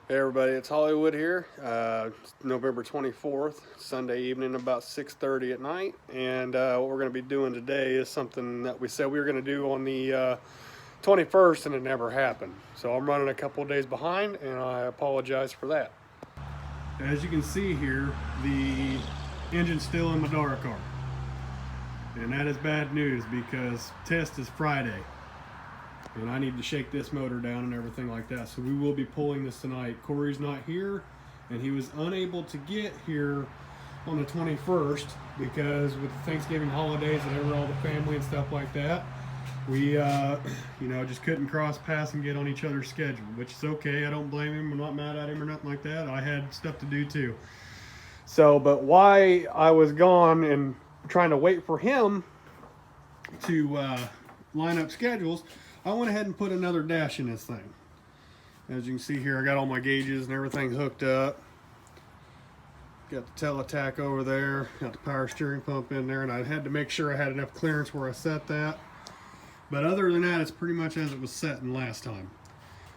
Hey everybody, it's Hollywood here. It's November 24th, Sunday evening, about 6:30 at night. And what we're going to be doing today is something that we said we were going to do on the 21st, and it never happened. So I'm running a couple of days behind, and I apologize for that. As you can see here, the engine's still in my Madara car. And that is bad news because test is Friday. And I need to shake this motor down and everything like that. So we will be pulling this tonight. Corey's not here, and he was unable to get here on the 21st because with the Thanksgiving holidays and all the family and stuff like that, we just couldn't cross paths and get on each other's schedule, which is okay. I don't blame him. I'm not mad at him or nothing like that. I had stuff to do too. So, but why I was gone and trying to wait for him to line up schedules, I went ahead and put another dash in this thing. As you can see here, I got all my gauges and everything hooked up. Got the Teletac over there, got the power steering pump in there, and I had to make sure I had enough clearance where I set that. But other than that, it's pretty much as it was setting last time.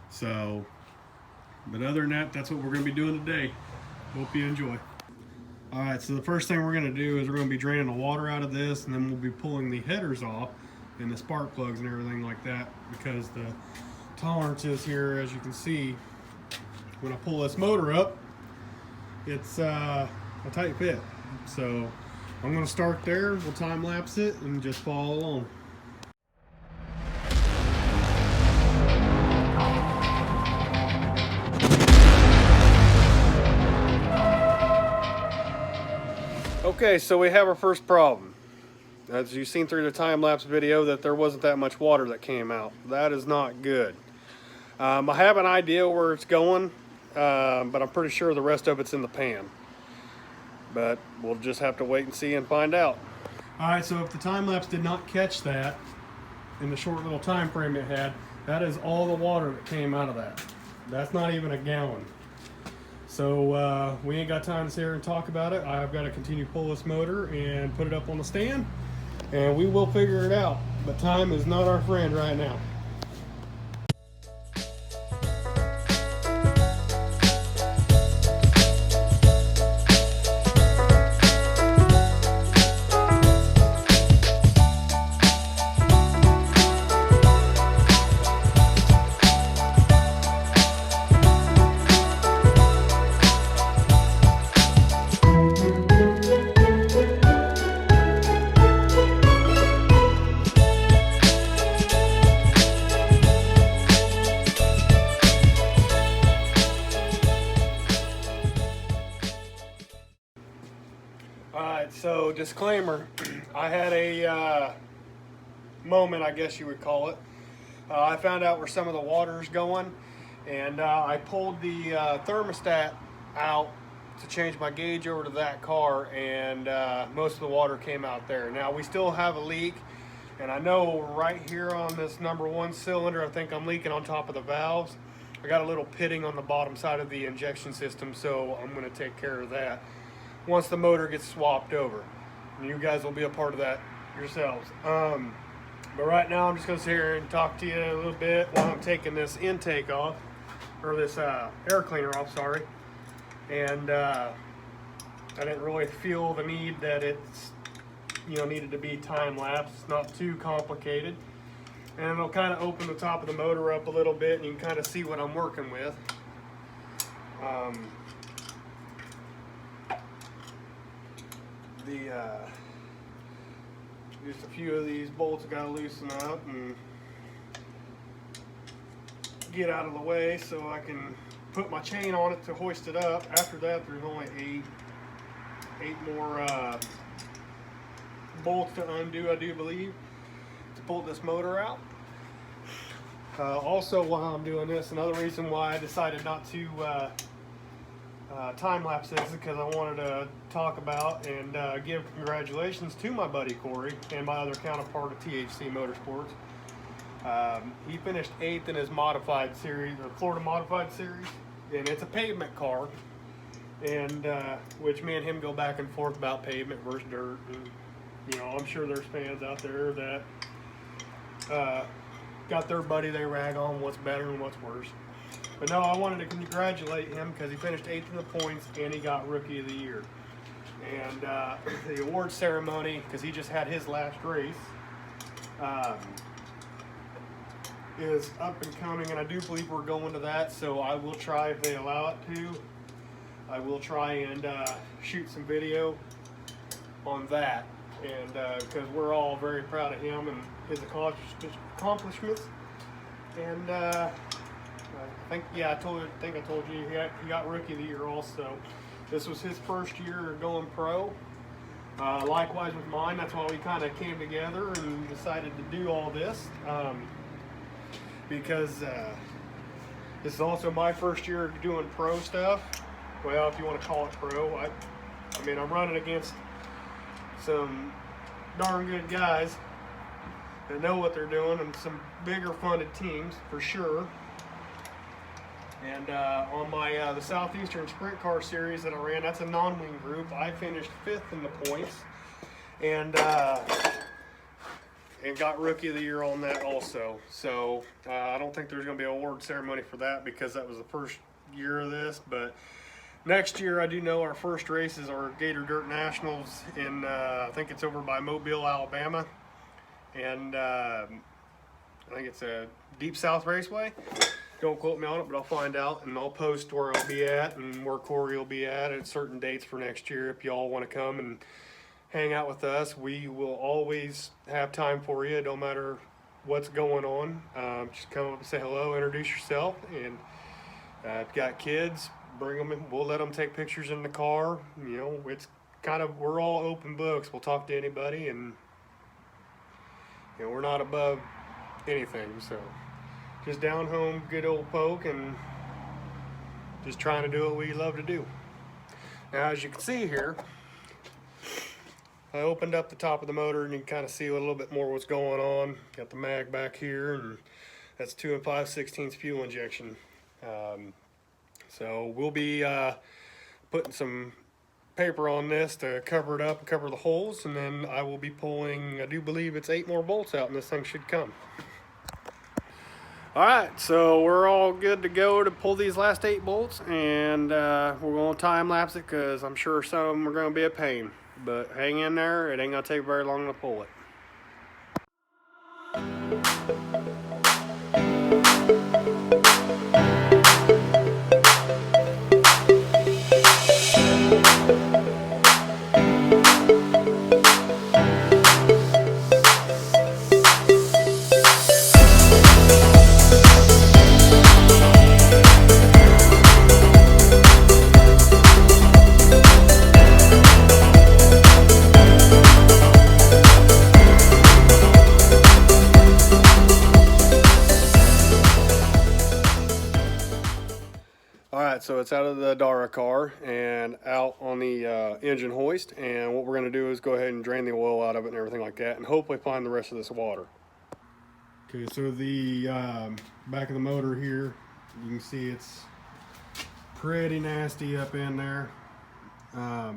So, but other than that, that's what we're going to be doing today. Hope you enjoy. Alright, so the first thing we're going to do is we're going to be draining the water out of this, and then we'll be pulling the headers off and the spark plugs and everything like that, because the tolerances here, as you can see, when I pull this motor up, it's a tight fit. So I'm going to start there, we'll time lapse it and just follow along. Okay, so we have our first problem. As you've seen through the time-lapse video, that there wasn't that much water that came out. That is not good. I have an idea where it's going, but I'm pretty sure the rest of it's in the pan. But we'll just have to wait and see and find out. Alright, so if the time-lapse did not catch that in the short little time frame it had, that is all the water that came out of that. That's not even a gallon. So we ain't got time to sit here and talk about it. I've got to continue to pull this motor and put it up on the stand, and we will figure it out. But time is not our friend right now. Alright, so disclaimer, I had a moment, I guess you would call it. I found out where some of the water's going, and I pulled the thermostat out to change my gauge over to that car, and most of the water came out there. Now we still have a leak, and I know right here on this #1 cylinder, I think I'm leaking on top of the valves. I got a little pitting on the bottom side of the injection system, so I'm going to take care of that once the motor gets swapped over. And you guys will be a part of that yourselves. But right now I'm just going to sit here and talk to you a little bit while I'm taking this intake off, or this air cleaner off, sorry. And I didn't really feel the need that it's needed to be time-lapse. It's not too complicated. And it'll kind of open the top of the motor up a little bit, and you can kind of see what I'm working with. Just a few of these bolts got to loosen up and get out of the way so I can put my chain on it to hoist it up. After that, there's only eight more bolts to undo, I do believe, to pull this motor out. Also, while I'm doing this, another reason why I decided not to time-lapse this is because I wanted to talk about and give congratulations to my buddy Corey and my other counterpart at THC Motorsports. He finished 8th in his modified series, the Florida Modified Series, and it's a pavement car, and which me and him go back and forth about pavement versus dirt. And, I'm sure there's fans out there that got their buddy they rag on what's better and what's worse. But no, I wanted to congratulate him because he finished 8th in the points and he got Rookie of the Year. And the award ceremony, because he just had his last race, is up and coming, and I do believe we're going to that, so I will try, if they allow it to, I will try and shoot some video on that, and because we're all very proud of him and his accomplishments. And I think I told you he got Rookie of the Year also. This was his first year going pro. Likewise with mine, that's why we kind of came together and decided to do all this. Because this is also my first year doing pro stuff. Well, if you want to call it pro. I mean, I'm running against some darn good guys that know what they're doing and some bigger funded teams for sure. And on my the Southeastern Sprint Car Series that I ran, that's a non-wing group. I finished 5th in the points, and got Rookie of the Year on that also. So I don't think there's going to be an award ceremony for that because that was the first year of this. But next year, I do know our first race is our Gator Dirt Nationals in I think it's over by Mobile, Alabama, and I think it's a Deep South Raceway. Don't quote me on it, but I'll find out, and I'll post where I'll be at and where Corey will be at certain dates for next year. If y'all want to come and hang out with us, we will always have time for you, no matter what's going on. Just come up and say hello, introduce yourself, and I've got kids, bring them in. We'll let them take pictures in the car. You know, it's kind of, we're all open books. We'll talk to anybody, and you know, we're not above anything, so just down home, good old poke, and just trying to do what we love to do. Now, as you can see here, I opened up the top of the motor and you can kind of see a little bit more what's going on. Got the mag back here, and that's 2 5/16 fuel injection. So we'll be putting some paper on this to cover it up and cover the holes, and then I will be pulling, I do believe it's 8 more bolts out, and this thing should come. Alright, so we're all good to go to pull these last 8 bolts, and we're going to time lapse it because I'm sure some of them are going to be a pain. But hang in there, it ain't going to take very long to pull it. Alright, so it's out of the Dara car and out on the engine hoist, and what we're going to do is go ahead and drain the oil out of it and everything like that, and hopefully find the rest of this water. Okay, so the back of the motor here, you can see it's pretty nasty up in there. Got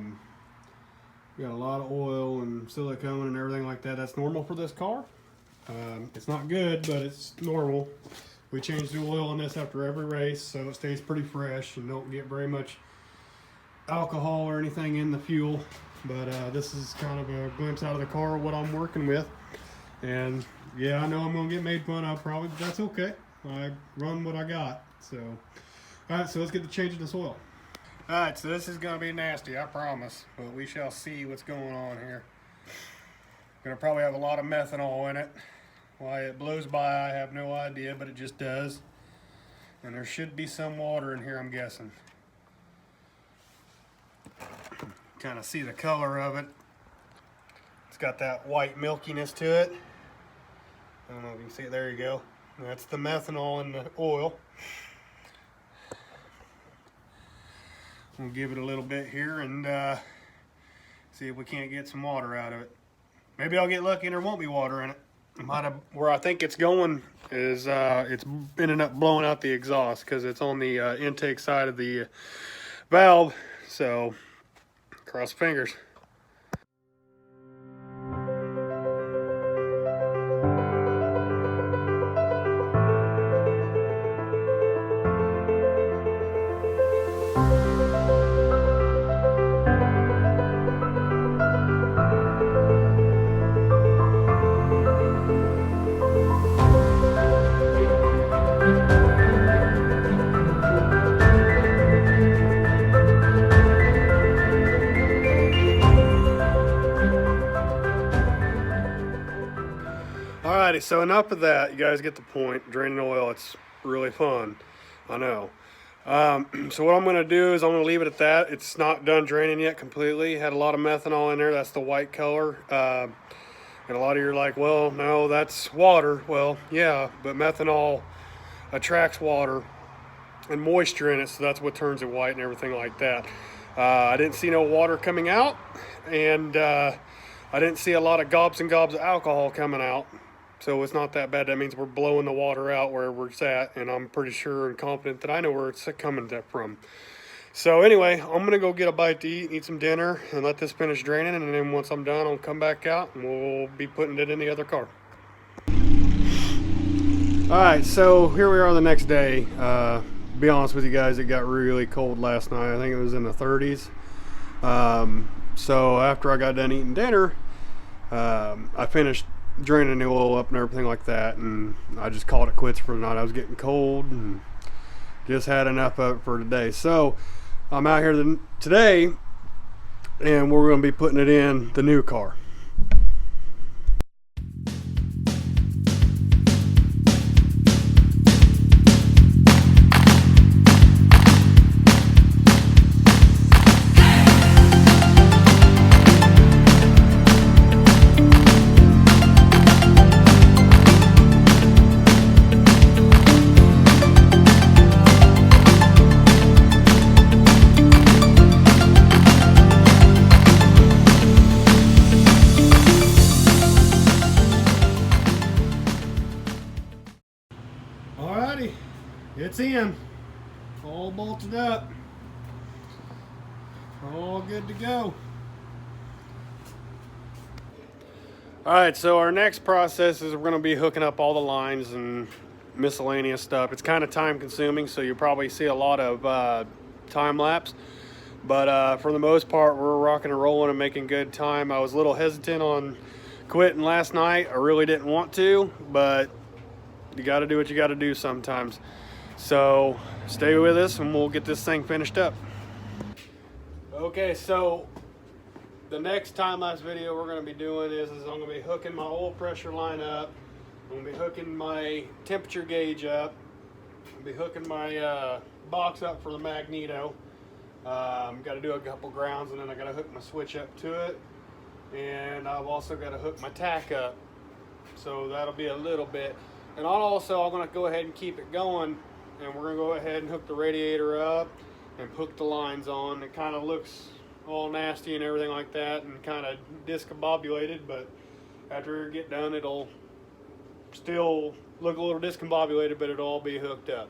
a lot of oil and silicone and everything like that. That's normal for this car. It's not good, but it's normal. We change the oil on this after every race, so it stays pretty fresh and don't get very much alcohol or anything in the fuel. But this is kind of a glimpse out of the car of what I'm working with. And yeah, I know I'm gonna get made fun of probably, but that's okay. I run what I got. So, all right, so let's get to changing this oil. All right, so this is gonna be nasty, I promise, but we shall see what's going on here. Gonna probably have a lot of methanol in it. Why it blows by, I have no idea, but it just does. And there should be some water in here, I'm guessing. Kind of see the color of it. It's got that white milkiness to it. I don't know if you can see it, there you go. That's the methanol in the oil. We'll give it a little bit here and see if we can't get some water out of it. Maybe I'll get lucky and there won't be water in it. Where I think it's going is it's ended up blowing out the exhaust because it's on the intake side of the valve. So cross fingers. so enough of that. You guys get the point. Draining oil, it's really fun. I know. So what I'm going to do is I'm going to leave it at that. It's not done draining yet completely. Had a lot of methanol in there. That's the white color. And a lot of you are like, well, no, that's water. Well, yeah, but methanol attracts water and moisture in it, so that's what turns it white and everything like that. I didn't see no water coming out, and I didn't see a lot of gobs and gobs of alcohol coming out. So it's not that bad. That means we're blowing the water out wherever it's at, and I'm pretty sure and confident that I know where it's coming from. So anyway, I'm gonna go get a bite to eat some dinner, and let this finish draining, and then once I'm done, I'll come back out and we'll be putting it in the other car. Alright, so here we are the next day. To be honest with you guys, it got really cold last night. I think it was in the 30s. So after I got done eating dinner, I finished draining the oil up and everything like that, and I just called it quits for the night. I was getting cold and just had enough of it for today. So I'm out here today, and we're going to be putting it in the new car. Alrighty, it's in, all bolted up, all good to go. Alright, so our next process is we're going to be hooking up all the lines and miscellaneous stuff. It's kind of time consuming, so you'll probably see a lot of time lapse, but for the most part we're rocking and rolling and making good time. I was a little hesitant on quitting last night. I really didn't want to, but you got to do what you got to do sometimes. So stay with us and we'll get this thing finished up. Okay, so the next time-lapse video we're going to be doing is I'm going to be hooking my oil pressure line up. I'm going to be hooking my temperature gauge up. I'll be hooking my box up for the magneto. Got to do a couple grounds, and then I got to hook my switch up to it. And I've also got to hook my tack up. So that'll be a little bit. And I'm going to go ahead and keep it going, and we're going to go ahead and hook the radiator up and hook the lines on. It kind of looks all nasty and everything like that and kind of discombobulated, but after we get done, it'll still look a little discombobulated, but it'll all be hooked up.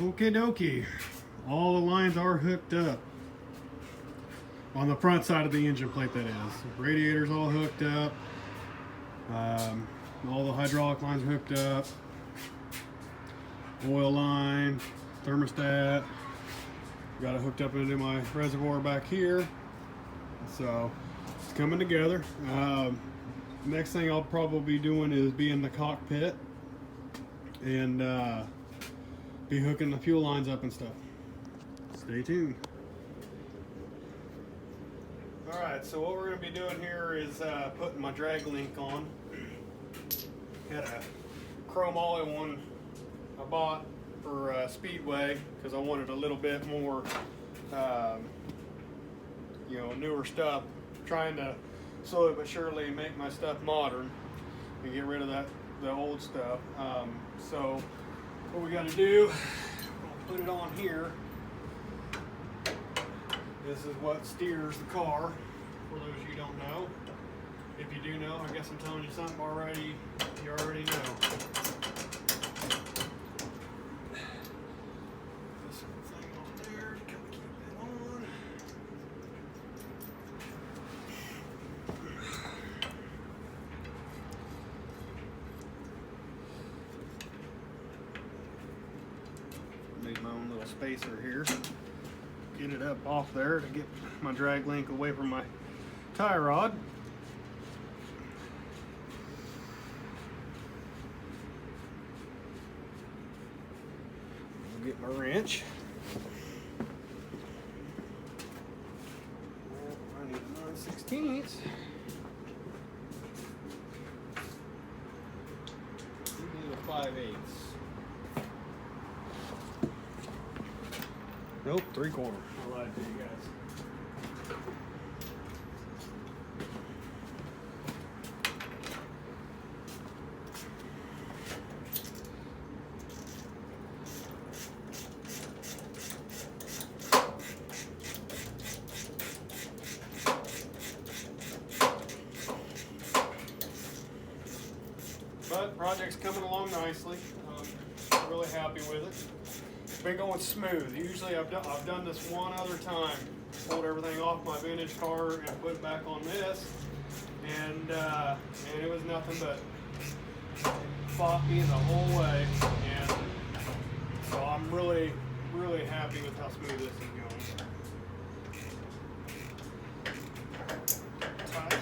Okie dokie, all the lines are hooked up on the front side of the engine plate, that is. Radiator's all hooked up, all the hydraulic lines hooked up, oil line, thermostat, got it hooked up into my reservoir back here, so it's coming together. Next thing I'll probably be doing is be in the cockpit and be hooking the fuel lines up and stuff. Stay tuned. Alright, so what we're going to be doing here is putting my drag link on. Had a chrome alloy one I bought for Speedway because I wanted a little bit more newer stuff. Trying to slowly but surely make my stuff modern and get rid of the old stuff. So what we got to do, we'll put it on here. This is what steers the car, for those you don't know. If you do know, I guess I'm telling you something already, you already know. This thing on there to kind of keep it on. spacer here. Get it up off there to get my drag link away from my tie rod. I'll get my wrench. I need a 9/16. You need a 5/8. Nope, 3/4. I lied to you guys. But project's coming along nicely. I'm really happy with it. It's been going smooth. Usually I've done this one other time. Pulled everything off my vintage car and put it back on this, and it was nothing but fought me the whole way. And so I'm really happy with how smooth this is going. Tight.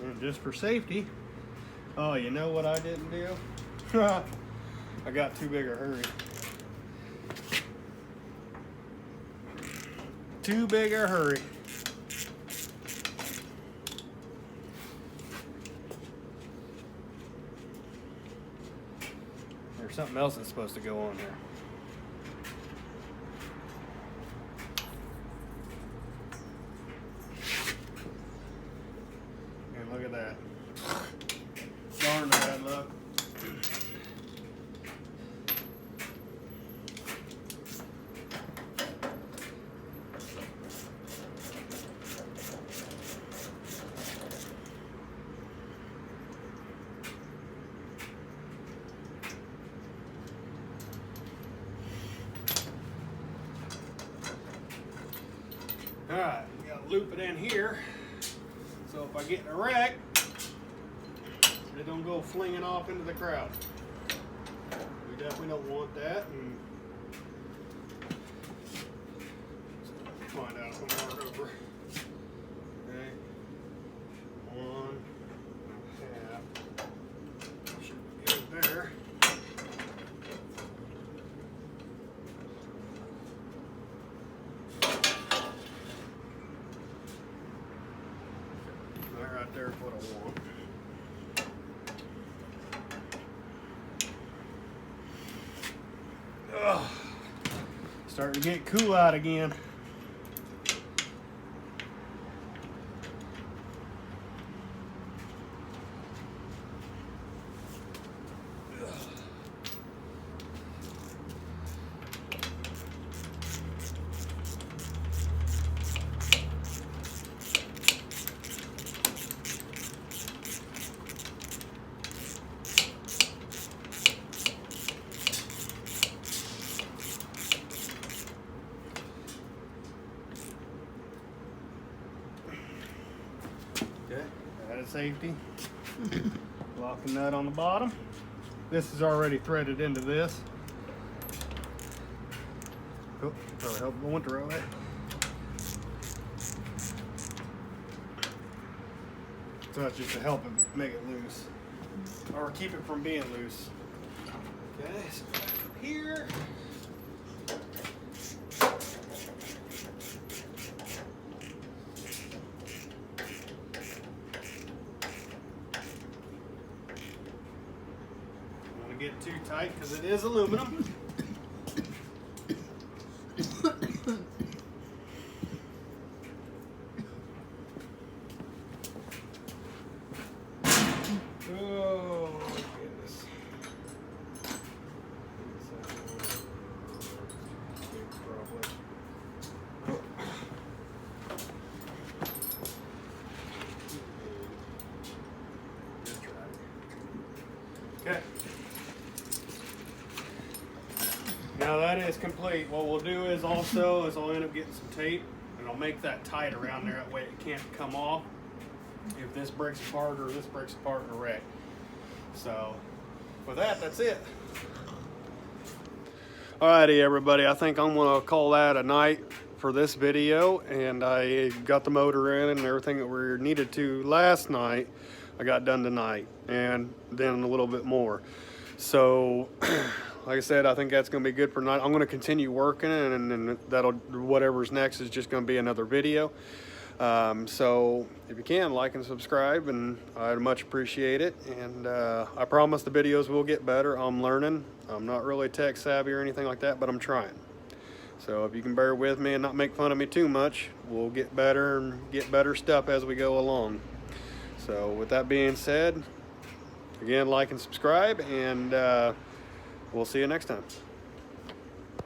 And just for safety, oh, you know what I didn't do? I got too big a hurry. Too big a hurry. There's something else that's supposed to go on here. And look at that. Darn bad luck. Alright, we gotta loop it in here, so if I get in a wreck, it don't go flinging off into the crowd. We definitely don't want that. And so find out if I'm hard over. Okay, 1.5 should be good there. Right there is what I want. Ugh. Starting to get cool out again. Okay, added safety. Lock the nut on the bottom. This is already threaded into this. Oh, probably help the winter away. So that's just to help it make it loose, or keep it from being loose. Okay, so back up here. Get too tight because it is aluminum. Oh my goodness. Okay. Now that is complete. What we'll do is I'll end up getting some tape, and and I'll make that tight around there, that way it can't come off if this breaks apart or this breaks apart in a wreck. So with that, that's it. Alrighty everybody, I think I'm gonna call that a night for this video, and I got the motor in and everything that we needed to last night I got done tonight, and then a little bit more. So like I said, I think that's gonna be good for tonight. I'm gonna continue working, and that'll, whatever's next is just gonna be another video. So if you can, like and subscribe, and I'd much appreciate it. And I promise the videos will get better. I'm learning. I'm not really tech savvy or anything like that, but I'm trying. So if you can bear with me and not make fun of me too much, we'll get better and get better stuff as we go along. So with that being said, again, like and subscribe, and we'll see you next time.